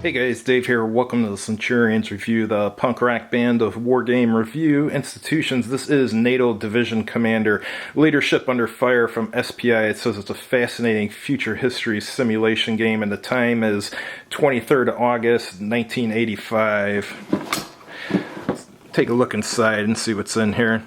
Hey guys, Dave here. Welcome to the Centurions Review, the punk rock band of wargame review institutions. This is NATO Division Commander, Leadership Under Fire from SPI. It says it's a fascinating future history simulation game, and the time is 23rd of August, 1985. Let's take a look inside and see what's in here.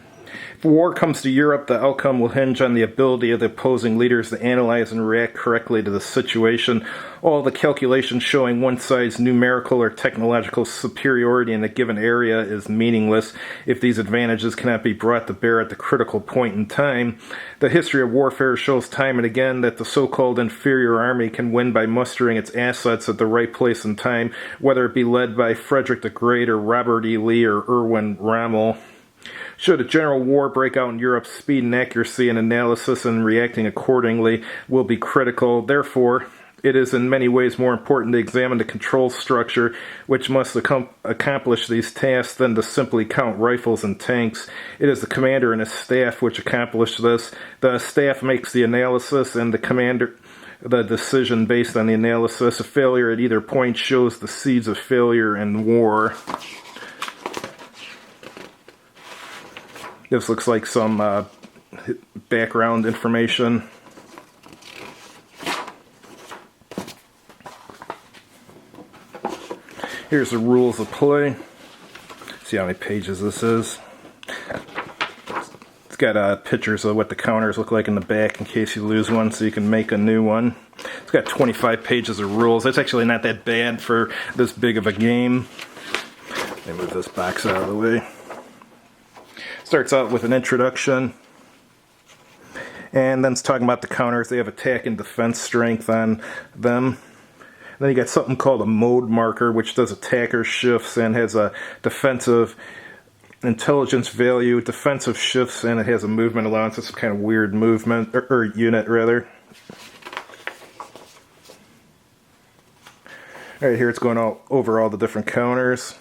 If war comes to Europe, the outcome will hinge on the ability of the opposing leaders to analyze and react correctly to the situation. All the calculations showing one side's numerical or technological superiority in a given area is meaningless if these advantages cannot be brought to bear at the critical point in time. The history of warfare shows time and again that the so-called inferior army can win by mustering its assets at the right place and time, whether it be led by Frederick the Great or Robert E. Lee or Erwin Rommel. Should a general war break out in Europe, speed and accuracy in analysis and reacting accordingly will be critical. Therefore, it is in many ways more important to examine the control structure which must accomplish these tasks than to simply count rifles and tanks. It is the commander and his staff which accomplish this. The staff makes the analysis and the commander the decision based on the analysis. A failure at either point shows the seeds of failure in war. This looks like some background information. Here's the rules of play. See how many pages this is. It's got pictures of what the counters look like in the back in case you lose one, so you can make a new one. It's got 25 pages of rules. That's actually not that bad for this big of a game. Let me move this box out of the way. Starts out with an introduction, and then it's talking about the counters. They have attack and defense strength on them. Then you got something called a mode marker, which does attacker shifts and has a defensive intelligence value, defensive shifts, and it has a movement allowance. It's some kind of weird movement, or unit rather. Alright, here it's going over all the different counters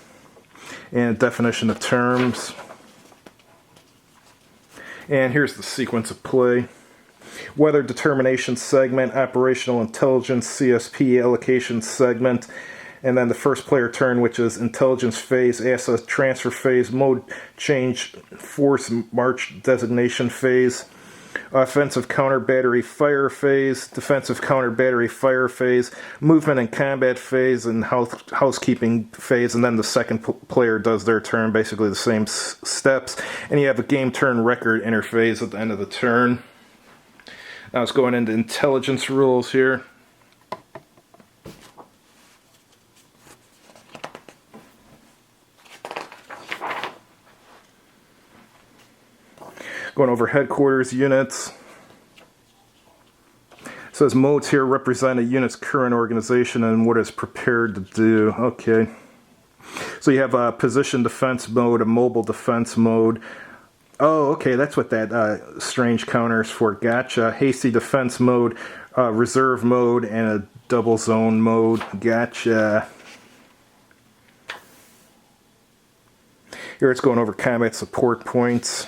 and definition of terms. And here's the sequence of play. Weather determination segment, operational intelligence, CSP allocation segment, and then the first player turn, which is intelligence phase, asset transfer phase, mode change, force march designation phase, offensive counter battery fire phase, defensive counter battery fire phase, movement and combat phase, and housekeeping phase, and then the second player does their turn, basically the same steps, and you have a game turn record interface at the end of the turn. Now it's going into intelligence rules here. Going over headquarters units. It says modes here represent a unit's current organization and what it's prepared to do. Okay. So you have a position defense mode, a mobile defense mode. Oh, okay, that's what that strange counter is for. Gotcha. Hasty defense mode, reserve mode, and a double zone mode. Gotcha. Here it's going over combat support points.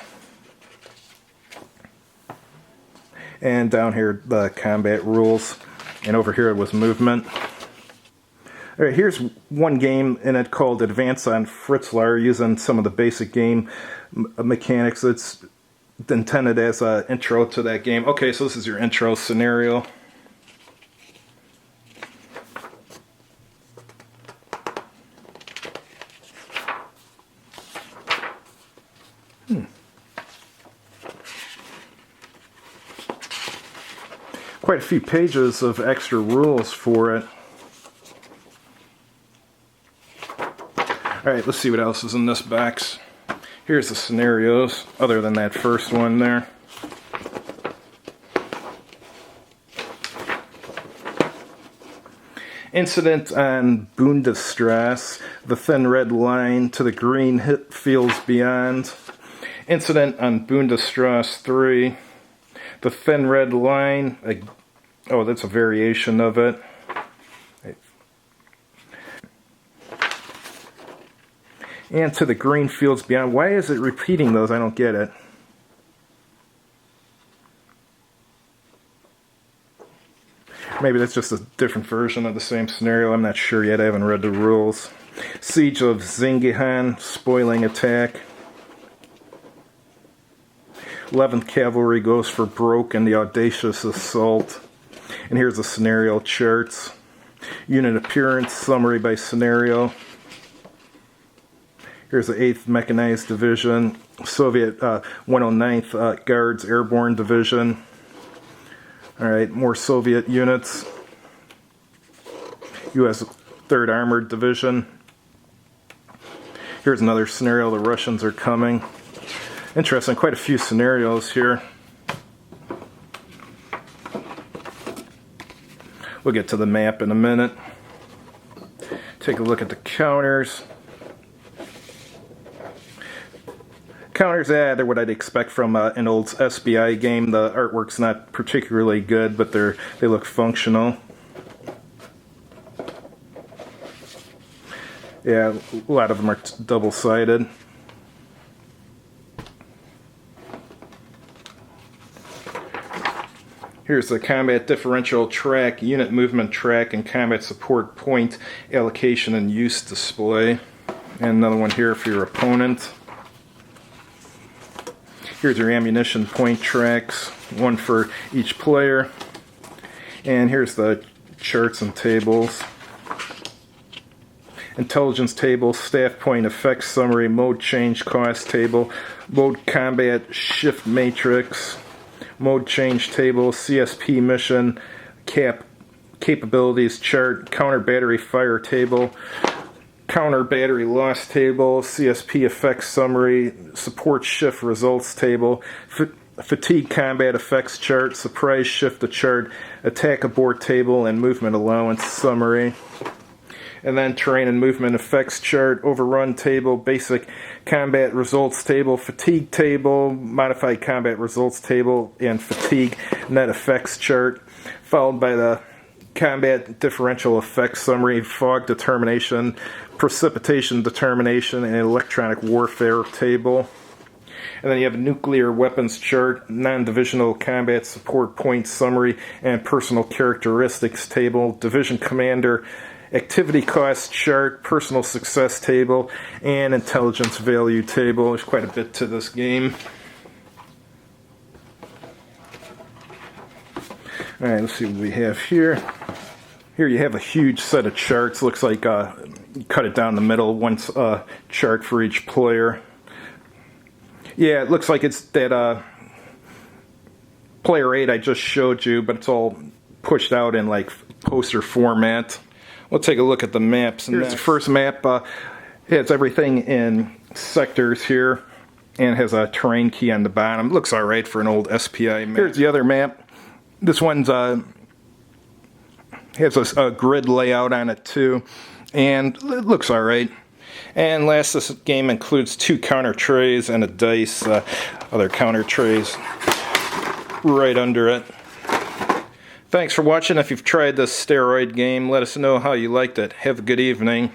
And down here, the combat rules. And over here it was movement. Alright, here's one game in it called Advance on Fritzlar, using some of the basic game mechanics. It's intended as an intro to that game. Okay, so this is your intro scenario. Quite a few pages of extra rules for it. Alright, let's see what else is in this box. Here's the scenarios, other than that first one there. Incident on Bundesstrasse, the thin red line to the green hit fields beyond. Incident on Bundesstrasse 3, the thin red line. Oh, that's a variation of it. And to the green fields beyond. Why is it repeating those? I don't get it. Maybe that's just a different version of the same scenario. I'm not sure yet. I haven't read the rules. Siege of Zingihan, spoiling attack. 11th Cavalry goes for broke in the audacious assault. And here's the scenario charts. Unit appearance, summary by scenario. Here's the 8th Mechanized Division, Soviet 109th Guards Airborne Division. Alright, more Soviet units. U.S. 3rd Armored Division. Here's another scenario, the Russians are coming. Interesting, quite a few scenarios here. We'll get to the map in a minute. Take a look at the counters. Counters, they're what I'd expect from an old SPI game. The artwork's not particularly good, but they look functional. Yeah, a lot of them are double-sided. Here's the combat differential track, unit movement track, and combat support point allocation and use display. And another one here for your opponent. Here's your ammunition point tracks, one for each player. And here's the charts and tables. Intelligence table, staff point effects summary, mode change cost table, mode combat shift matrix, mode change table, CSP mission, capabilities chart, counter battery fire table, counter battery loss table, CSP effects summary, support shift results table, fatigue combat effects chart, surprise shift to chart, attack abort table, and movement allowance summary. And then terrain and movement effects chart, overrun table, basic combat results table, fatigue table, modified combat results table, and fatigue net effects chart, followed by the combat differential effects summary, fog determination, precipitation determination, and electronic warfare table. And then you have a nuclear weapons chart, non-divisional combat support point summary, and personal characteristics table, division commander activity cost chart, personal success table, and intelligence value table. There's quite a bit to this game. Alright, let's see what we have here. Here you have a huge set of charts. Looks like cut it down the middle, one chart for each player. Yeah, it looks like it's that player 8 I just showed you, but it's all pushed out in like poster format. We'll take a look at the maps. Here's the first map. It has everything in sectors here, and has a terrain key on the bottom. Looks alright for an old SPI map. Here's the other map. This one's has a grid layout on it too, and it looks alright. And last, this game includes 2 counter trays and a dice. Other counter trays right under it. Thanks for watching. If you've tried this steroid game, let us know how you liked it. Have a good evening.